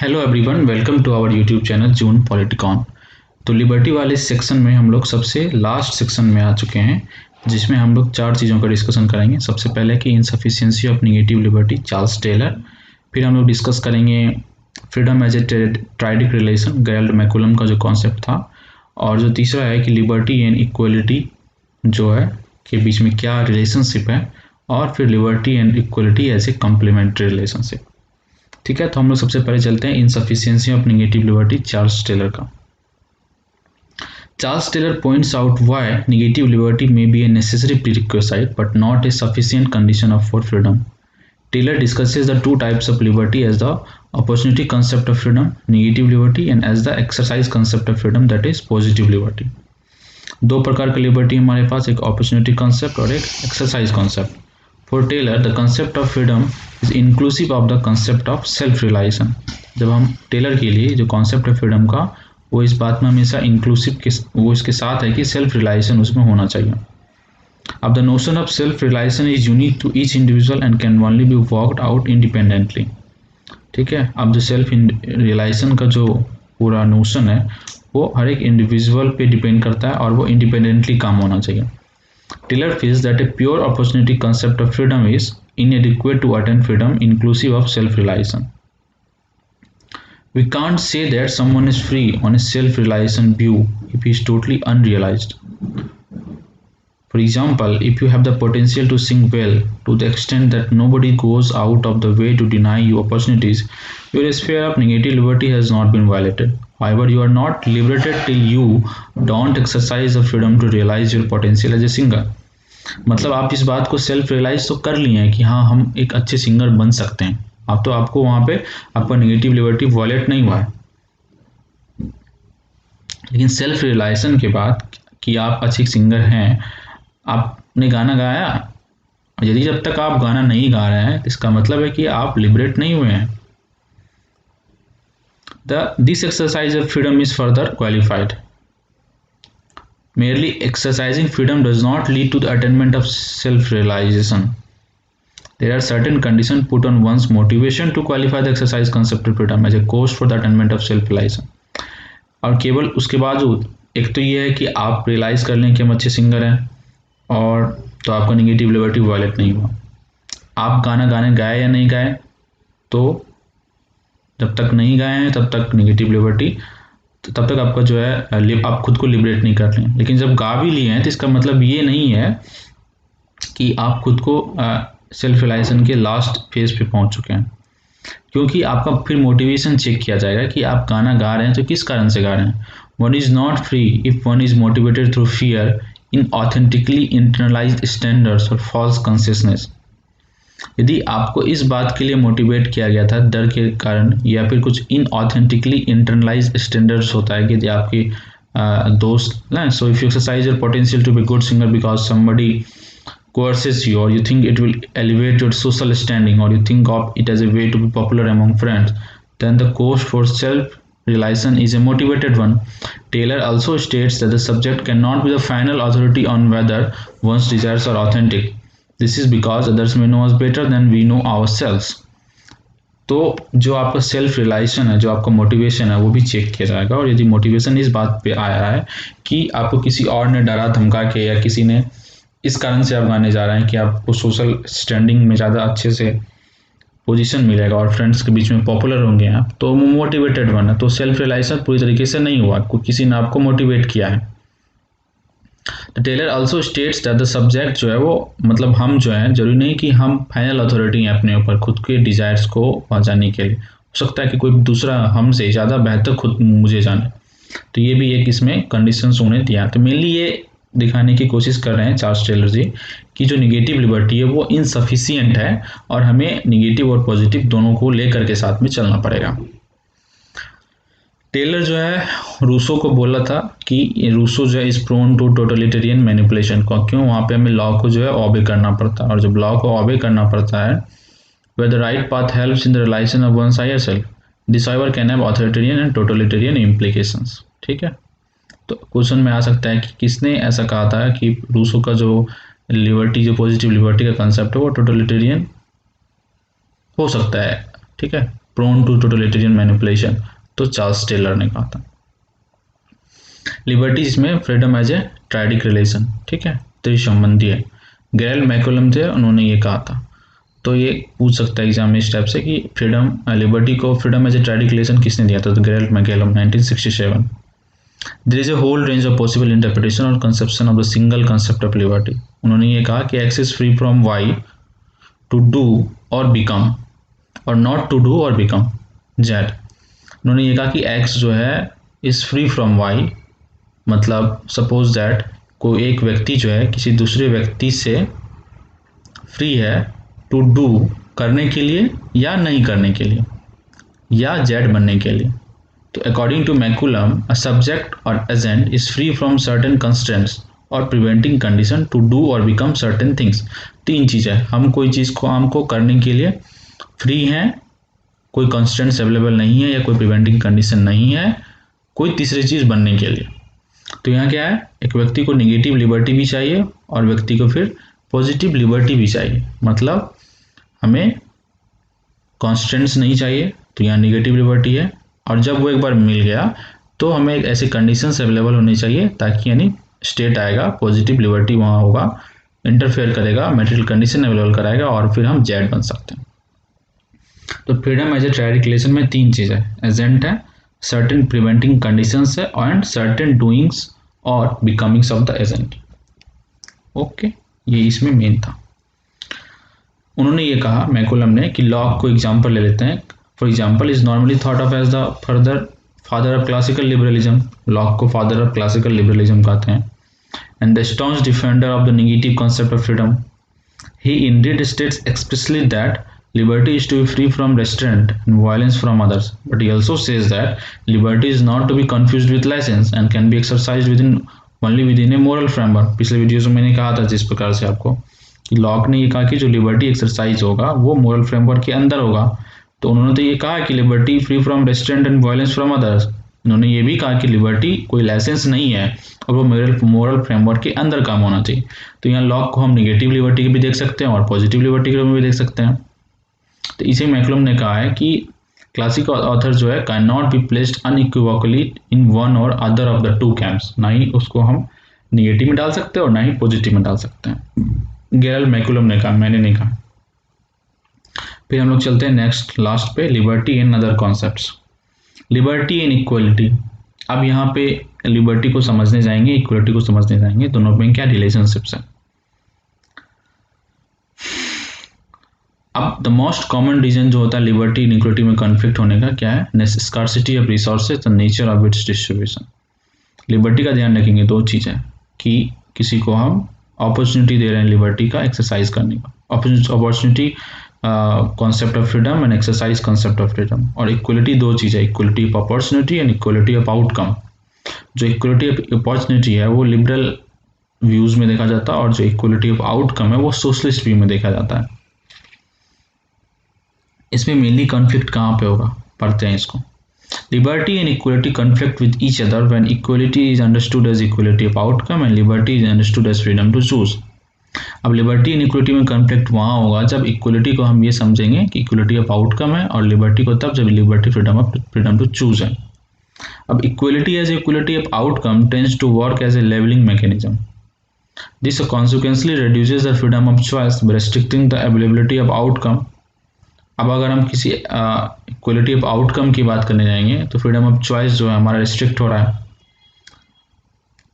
Hello everyone, welcome to our YouTube channel June Politicon. तो liberty वाले section में हम लोग सबसे लास्ट सेक्शन में आ चुके हैं, जिसमें हम लोग चार चीज़ों का डिस्कशन करेंगे। सबसे पहले कि insufficiency of negative liberty, Charles Taylor. फिर हम लोग डिस्कस करेंगे freedom as a triadic relation, Gerald MacCallum का जो कॉन्सेप्ट था। और जो तीसरा है कि लिबर्टी एंड इक्वलिटी जो है के बीच में क्या रिलेशनशिप है। और फिर liberty and equality as a complementary relationship. ठीक है, तो हम लोग सबसे पहले चलते हैं insufficiency of negative liberty, Charles Taylor का। Charles Taylor points out why negative liberty may be a necessary prerequisite but not a sufficient condition of for freedom. Taylor discusses the two types of liberty as the opportunity concept of freedom, negative liberty, and as the exercise concept of freedom, that is positive liberty. दो प्रकार की liberty हमारे पास, एक opportunity concept और एक exercise concept. For Taylor the concept of freedom is inclusive of the concept of self realisation. जब हम Taylor के लिए जो कॉन्सेप्ट है फ्रीडम का, वो इस बात में हमेशा इंक्लूसिव वो इसके साथ है कि सेल्फ रिलाइजेशन उसमें होना चाहिए। अब the notion of self realisation is unique to each individual and can only be worked out independently. ठीक है, अब जो सेल्फ रियलाइजेशन का जो पूरा नोशन है वो हर एक इंडिविजुअल पे डिपेंड करता है और वो इंडिपेंडेंटली काम होना चाहिए। Taylor feels that a pure opportunity concept of freedom is inadequate to attain freedom inclusive of self-realization. We can't say that someone is free on a self-realization view if he is totally unrealized. For example, if you have the potential to sing well to the extent that nobody goes out of the way to deny you opportunities, your sphere of negative liberty has not been violated. However, you are not liberated till you don't exercise the freedom to realize your potential as a singer. मतलब आप इस बात को self realise तो कर लिए हैं कि हाँ हम एक अच्छे सिंगर बन सकते हैं। अब तो आपको वहाँ पे आपका नेगेटिव लिबर्टी वॉयलेट नहीं हुआ है, लेकिन सेल्फ रियलाइजेशन के बाद कि आप अच्छे सिंगर हैं, आपने गाना गाया, यदि जब तक आप गाना नहीं गा रहे हैं इसका मतलब है कि आप लिबरेट नहीं हुए हैं। This exercise of freedom is further qualified. Merely exercising freedom does not lead to the attainment of self-realization. There are certain conditions put on one's motivation to qualify the exercise concept of freedom as a cost for the attainment of self-realization. और केवल उसके बावजूद एक तो ये है कि आप रियलाइज कर लें कि हम अच्छे सिंगर हैं और तो आपका नेगेटिव लिबर्टी वायलेट नहीं हुआ। आप गाना गाने गाए या नहीं गाए, तो जब तक नहीं गाए हैं तब तक नेगेटिव लिबर्टी, तो तब तक आपका जो है आप खुद को लिबरेट नहीं कर लें। लेकिन जब गा भी लिए हैं तो इसका मतलब ये नहीं है कि आप खुद को सेल्फ रियलाइजेशन के लास्ट फेज पे पहुंच चुके हैं, क्योंकि आपका फिर मोटिवेशन चेक किया जाएगा कि आप गाना गा रहे हैं तो किस कारण से गा रहे हैं। One is not free if one is motivated through fear in authentically internalised standards और फॉल्स कॉन्शियसनेस। यदि आपको इस बात के लिए मोटिवेट किया गया था डर के कारण, या फिर कुछ इन ऑथेंटिकली इंटरनलाइज स्टैंडर्ड्स होता है कि यदि आपकी दोस्त ना, so if you exercise your potential to be good singer because somebody coerces you, or you think it will elevate your social standing, or you think of it as a way to be popular among friends, then the cost for self realization is a motivated one. Taylor also states that the subject cannot be the final authority on whether one's desires are authentic. This is because others may know us better than we know ourselves. तो जो आपका self realisation है, जो आपका motivation है, वो भी check किया जाएगा। और यदि मोटिवेशन इस बात पे आया है कि आपको किसी और ने डरा धमका के, या किसी ने इस कारण से आप गाने जा रहे हैं कि आपको सोशल स्टैंडिंग में ज़्यादा अच्छे से पोजीशन मिलेगा और फ्रेंड्स के बीच में पॉपुलर होंगे आप, तो मोटिवेटेड वन है, तो सेल्फ रियलाइजेशन पूरी तरीके से नहीं हुआ, किसी ने आपको मोटिवेट किया है। तो Taylor also states that the subject जो है वो, मतलब हम जो है, जरूरी नहीं कि हम फाइनल अथॉरिटी हैं अपने ऊपर खुद के डिजायर्स को पहुंचाने के लिए। हो सकता है कि कोई दूसरा हमसे ज़्यादा बेहतर खुद मुझे जाने, तो ये भी एक इसमें कंडीशंस उन्हें दिया। तो मेनली ये दिखाने की कोशिश कर रहे हैं चार्ल्स टेलर जी कि जो नेगेटिव लिबर्टी है वो इनसफिशिएंट है और हमें नेगेटिव और पॉजिटिव दोनों को लेकर के साथ में चलना पड़ेगा। टेलर जो है रूसो को बोला था कि रूसो जो है is prone to totalitarian manipulation को, क्यों वहाँ पे हमें लॉ को जो है ऑबे करना पड़ता है, और जब लॉ को ऑबे करना पड़ता है where the right path helps in the realisation of one's higher self, this however can have authoritarian and totalitarian implications. ठीक है, तो क्वेश्चन में आ सकता है कि किसने ऐसा कहा था कि रूसो का जो लिबर्टी, जो पॉजिटिव लिबर्टी का कंसेप्ट है वो टोटलिटेरियन हो सकता है। ठीक है, प्रोन टू टोटलिटेरियन मैनिपुलेशन, तो चार्ल्स टेलर ने कहा था। लिबर्टी इसमें freedom as a triadic relation, ठीक है, त्रिसंबंधी है। गैरल मैकुलम थे, उन्होंने ये कहा था। तो ये पूछ सकता है एग्जाम में इस टाइप से कि फ्रीडम लिबर्टी को freedom as a triadic relation किसने दिया था, तो गैरल MacCallum 1967। There is a whole range of possible interpretation और conception of the single concept of liberty. उन्होंने ये कहा कि X is free from Y to do और बिकम, और नॉट टू डू और बिकम जेड। उन्होंने ये कहा कि एक्स जो है इज फ्री फ्रॉम वाई, मतलब सपोज दैट कोई एक व्यक्ति जो है किसी दूसरे व्यक्ति से फ्री है टू डू करने के लिए या नहीं करने के लिए, या जेड बनने के लिए। तो according to MacCallum a subject और agent is free from certain constraints और प्रिवेंटिंग कंडीशन टू डू और बिकम सर्टेन थिंग्स। तीन चीज़ें, हम कोई चीज़ को हमको करने के लिए फ्री हैं, कोई कंस्ट्रेंट्स अवेलेबल नहीं है या कोई प्रिवेंटिंग कंडीशन नहीं है कोई तीसरी चीज़ बनने के लिए। तो यहाँ क्या है, एक व्यक्ति को निगेटिव लिबर्टी भी चाहिए और व्यक्ति को फिर पॉजिटिव लिबर्टी भी चाहिए, मतलब हमें कॉन्स्टेंट्स नहीं चाहिए, तो यहाँ निगेटिव लिबर्टी है। और जब वो एक बार मिल गया तो हमें एक ऐसे कंडीशंस अवेलेबल होनी चाहिए ताकि यानी स्टेट आएगा, पॉजिटिव लिबर्टी वहाँ होगा, इंटरफेयर करेगा, मेटेरियल कंडीशन अवेलेबल कराएगा और फिर हम जेड बन सकते हैं। तो freedom as a triadic relation में तीन चीज़ है, एजेंट है, सर्टेन प्रिवेंटिंग कंडीशंस है एंड सर्टेन डूइंग्स और becomings of the agent. Okay, ये इसमें मेन था। उन्होंने ये कहा मैकुलम ने कि लॉक को एग्जाम्पल ले लेते हैं। For example is normally thought of as the father of classical liberalism. Locke को फादर ऑफ क्लासिकल लिबरलिज्म कहते हैं। And the staunch defender of the negative concept of freedom. He indeed states expressly that liberty is to be free from restraint and violence from others, but he also says that liberty is not to be confused with license and can be exercised only within a moral framework। पिछले videos में मैंने कहा था जिस प्रकार से आपको कि लॉक ने ये कहा कि जो लिबर्टी एक्सरसाइज होगा वो मोरल फ्रेमवर्क के अंदर होगा। तो उन्होंने तो ये कहा कि liberty free from restaurant and violence from others. उन्होंने ये भी कहा कि लिबर्टी कोई लाइसेंस नहीं है और वो मोरल फ्रेमवर्क के अंदर काम होना चाहिए। तो यहाँ लॉक को हम निगेटिव लिबर्टी भी देख सकते हैं और पॉजिटिव लिबर्टी के रूप में भी देख सकते हैं। तो इसे मैकुलम ने कहा है कि क्लासिकल ऑथर जो है cannot be placed unequivocally in one और other of the two camps. ना ही उसको हम निगेटिव में डाल सकते हैं और ना ही पॉजिटिव में डाल सकते हैं। गैरल मैकुलम ने कहा, मैंने नहीं कहा। फिर हम लोग चलते हैं नेक्स्ट लास्ट पे, liberty and other concepts. Liberty and equality. अब यहाँ पे लिबर्टी को समझने जाएंगे, इक्वलिटी को समझने जाएंगे, दोनों में क्या रिलेशनशिप्स है। अब द मोस्ट कॉमन रीजन जो होता है लिबर्टी एंड इक्वलिटी में कॉन्फ्लिक्ट होने का क्या है, scarcity of resources and nature of its distribution. Liberty का ध्यान रखेंगे दो चीज़ें कि किसी को हम अपॉर्चुनिटी दे रहे हैं लिबर्टी का एक्सरसाइज करने का, opportunity concept of freedom and exercise concept of freedom. और इक्वलिटी दो चीज़ें, equality of opportunity and equality of outcome. जो इक्वलिटी ऑफ अपॉर्चुनिटी है वो लिबरल व्यूज़ में देखा जाता है और जो इक्वलिटी ऑफ आउटकम है वो सोशलिस्ट व्यू में देखा जाता है। इसमें मेनली कॉन्फ्लिक्ट कहाँ पे होगा, पढ़ते हैं इसको। Liberty and equality conflict with each other when equality is understood as equality of outcome and liberty is understood as freedom to choose. अब लिबर्टी एंड इक्वलिटी में कॉन्फ्लिक्ट वहाँ होगा जब इक्वलिटी को हम ये समझेंगे कि इक्वलिटी ऑफ आउटकम है और लिबर्टी को तब जब लिबर्टी फ्रीडम टू चूज है। अब equality as equality of outcome tends to work as a levelling mechanism. This consequently reduces the freedom of choice by restricting the availability of outcome। अब अगर हम किसी इक्वलिटी ऑफ आउटकम की बात करने जाएंगे तो फ्रीडम ऑफ चॉइस जो है हमारा रिस्ट्रिक्ट हो रहा है।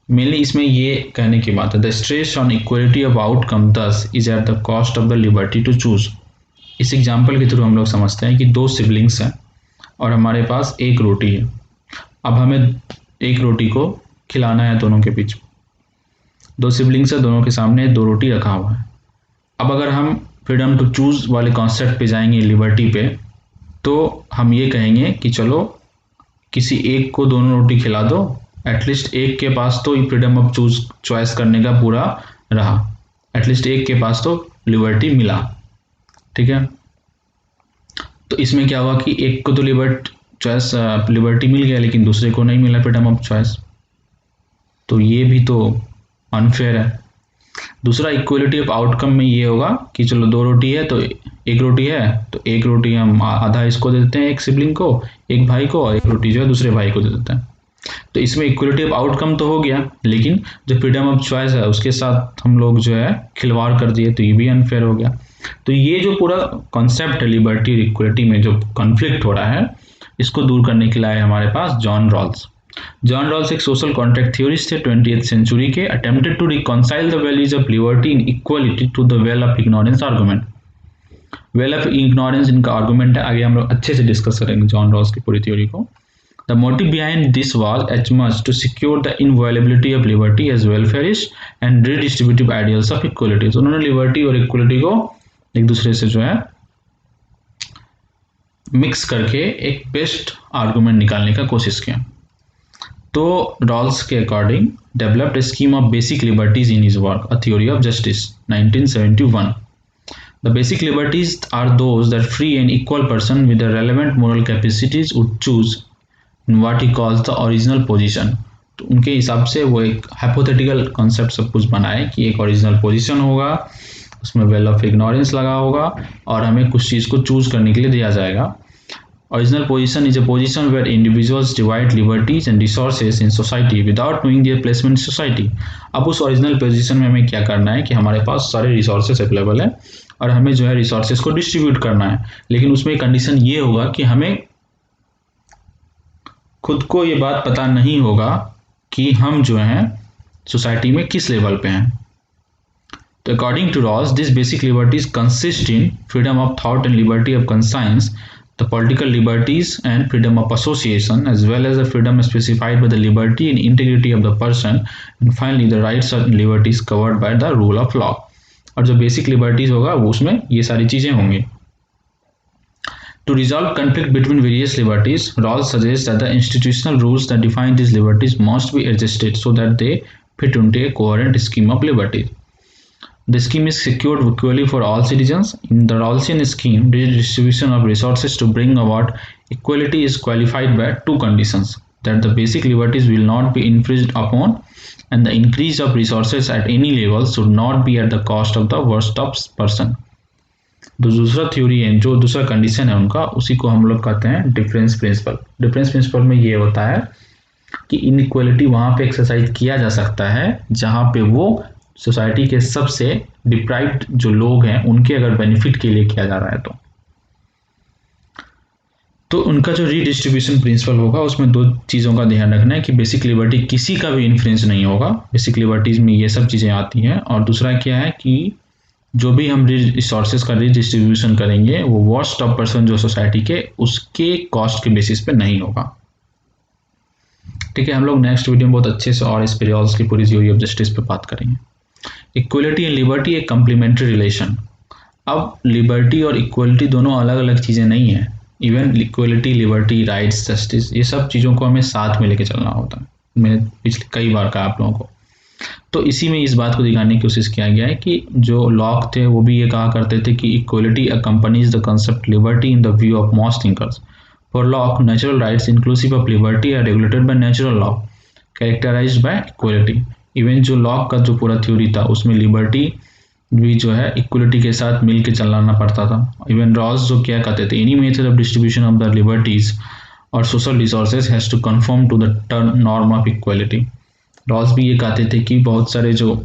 मेनली इसमें ये कहने की बात है, the stress on equality of outcome thus is at the cost of the liberty to choose. इस एग्जाम्पल के थ्रू हम लोग समझते हैं कि दो सिबलिंग्स हैं और हमारे पास एक रोटी है। अब हमें एक रोटी को खिलाना है दोनों के बीच। दो सिबलिंग्स है, दोनों के सामने दो रोटी रखा हुआ है। अब अगर हम फ्रीडम टू चूज वाले कॉन्सेप्ट पे जाएंगे, लिबर्टी पे, तो हम ये कहेंगे कि चलो किसी एक को दोनों रोटी खिला दो, एटलीस्ट एक के पास तो फ्रीडम ऑफ चॉइस करने का पूरा रहा, एटलीस्ट एक के पास तो लिबर्टी मिला, ठीक है। तो इसमें क्या हुआ कि एक को तो लिबर्टी मिल गया लेकिन दूसरे को नहीं मिला फ्रीडम ऑफ चॉइस, तो ये भी तो अनफेयर है। दूसरा इक्वलिटी ऑफ आउटकम में ये होगा कि चलो 2 रोटी है तो एक रोटी है तो एक रोटी हम आधा इसको दे देते हैं एक सिबलिंग को, एक भाई को, और एक रोटी जो है दूसरे भाई को दे देते हैं। तो इसमें इक्वलिटी ऑफ आउटकम तो हो गया, लेकिन जो फ्रीडम ऑफ चॉइस है उसके साथ हम लोग जो है खिलवाड़ कर दिए, तो ये भी अनफेयर हो गया। तो ये जो पूरा कॉन्सेप्ट है लिबर्टी और इक्वलिटी में जो कॉन्फ्लिक्ट हो रहा है, इसको दूर करने के लिए आए हमारे पास जॉन रॉल्स। जॉन रॉल्स एक सोशल कॉन्ट्रैक्ट थ्योरिस्ट थे 20th सेंचुरी के, attempted to reconcile the values of liberty in equality to the veil of ignorance argument. Veil of ignorance इनका आर्गुमेंट है, आगे हम लोग अच्छे से डिस्कस करेंगे जॉन रॉल्स की पूरी थ्योरी को। The motive behind this was as much to secure the inviolability of liberty as welfarish and redistributive ideals of equality। तो उन्होंने लिबर्टी और इक्वलिटी को एक दूसरे से जो है मिक्स करके एक बेस्ट आर्गुमेंट निकालने का कोशिश किया। तो रॉल्स के according developed scheme of basic liberties in his work a theory of justice 1971। The basic liberties are those that free and equal person with the relevant moral capacities would choose in what he calls the original position। तो उनके हिसाब से वो एक hypothetical concept सब कुछ बनाए कि एक ओरिजिनल पोजीशन होगा, उसमें वेल ऑफ इग्नोरेंस लगा होगा और हमें कुछ चीज़ को चूज करने के लिए दिया जाएगा। Original position is a position where individuals divide liberties and resources in society without knowing their placement in society। अब उस ओरिजिनल पोजीशन में हमें क्या करना है कि हमारे पास सारे रिसोर्सेज अवेलेबल है और हमें जो है रिसोर्सेज को डिस्ट्रीब्यूट करना है, लेकिन उसमें कंडीशन ये होगा कि हमें खुद को ये बात पता नहीं होगा कि हम जो है सोसाइटी में किस लेवल पे हैं। तो according to Rawls this basic liberties consist in freedom of thought and liberty of conscience, the political liberties and freedom of association, as well as the freedom specified by the liberty and integrity of the person, and finally the rights and liberties covered by the rule of law। और जो basic liberties होगा वो उसमें ये सारी चीजें होंगी। To resolve conflict between various liberties, Rawls suggests that the institutional rules that define these liberties must be adjusted so that they fit into a coherent scheme of liberties। The scheme is secured equally for all citizens। In the Rawlsian scheme, redistribution of resources to bring about equality is qualified by two conditions: that the basic liberties will not be infringed upon, and the increase of resources at any level should not be at the cost of the worst of person। तो दूसरा theory है, जो दूसरा condition है उनका, उसी को हम लोग कहते हैं डिफरेंस प्रिंसिपल। डिफरेंस प्रिंसिपल में ये होता है कि इनइक्वालिटी वहां पे एक्सरसाइज किया जा सकता है जहां पे वो सोसाइटी के सबसे डिप्राइव्ड जो लोग हैं उनके अगर बेनिफिट के लिए किया जा रहा है तो उनका जो रीडिस्ट्रीब्यूशन प्रिंसिपल होगा उसमें दो चीज़ों का ध्यान रखना है कि बेसिक लिबर्टी किसी का भी इन्फ्लुएंस नहीं होगा, बेसिक लिबर्टीज में ये सब चीज़ें आती हैं। और दूसरा क्या है कि जो भी हम रिसोर्सेज का रीडिस्ट्रीब्यूशन करेंगे वो वर्स्ट ऑफ पर्सन जो सोसाइटी के उसके कॉस्ट के बेसिस पे नहीं होगा। ठीक है, हम लोग नेक्स्ट वीडियो में बहुत अच्छे से और इस पे रॉल्स की पूरी थ्योरी ऑफ जस्टिस पे बात करेंगे। इक्वलिटी एंड लिबर्टी एक कम्प्लीमेंट्री रिलेशन। अब लिबर्टी और इक्वलिटी दोनों अलग अलग चीज़ें नहीं है। Even equality, liberty, rights, justice, ये सब चीज़ों को हमें साथ में लेके चलना होता है। मैंने पिछले कई बार कहा आप लोगों को। तो इसी में इस बात को दिखाने की कोशिश किया गया है कि जो लॉक थे वो भी ये कहा करते थे कि equality accompanies the concept liberty in the view of most thinkers. For Locke, natural rights inclusive of liberty are regulated by natural law characterised by equality. Even जो लॉक का जो पूरा थ्योरी था उसमें लिबर्टी भी जो है इक्वलिटी के साथ मिल के चलाना पड़ता था। इवन रॉल्स जो क्या कहते थे, any method of distribution of the liberties और social resources has to conform to the norm of equality. Rawls भी ये कहते थे कि बहुत सारे जो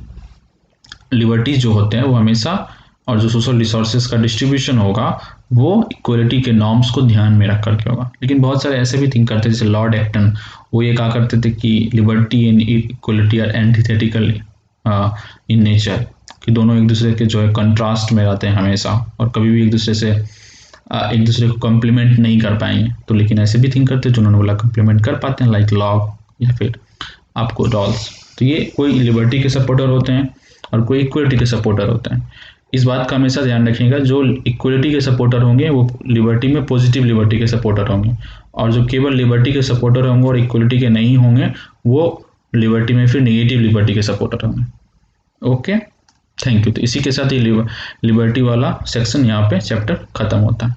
लिबर्टीज जो होते हैं वो हमेशा, और जो सोशल रिसोर्सेज का डिस्ट्रीब्यूशन होगा वो इक्वलिटी के नॉर्म्स को ध्यान में रख करके होगा। लेकिन बहुत सारे ऐसे भी थिंक करते थे, जैसे लॉर्ड एक्टन, वो ये कहा करते थे कि liberty and equality are antithetical in nature, कि दोनों एक दूसरे के जो है कंट्रास्ट में रहते हैं हमेशा और कभी भी एक दूसरे को कम्प्लीमेंट नहीं कर पाएंगे। तो लेकिन ऐसे भी थिंक करते हैं जिन्होंने बोला कम्प्लीमेंट कर पाते हैं, लाइक लॉक या फिर आपको रॉल्स। तो ये कोई लिबर्टी के सपोर्टर होते हैं और कोई इक्वलिटी के सपोर्टर होते हैं। इस बात का हमेशा ध्यान रखिएगा, जो इक्वलिटी के सपोर्टर होंगे वो लिबर्टी में पॉजिटिव लिबर्टी के सपोर्टर होंगे, और जो केवल लिबर्टी के सपोर्टर होंगे और इक्वलिटी के नहीं होंगे वो लिबर्टी में फिर नेगेटिव लिबर्टी के सपोर्टर होंगे। Okay, thank you. तो इसी के साथ ये लिबर्टी वाला सेक्शन यहाँ पे चैप्टर खत्म होता है।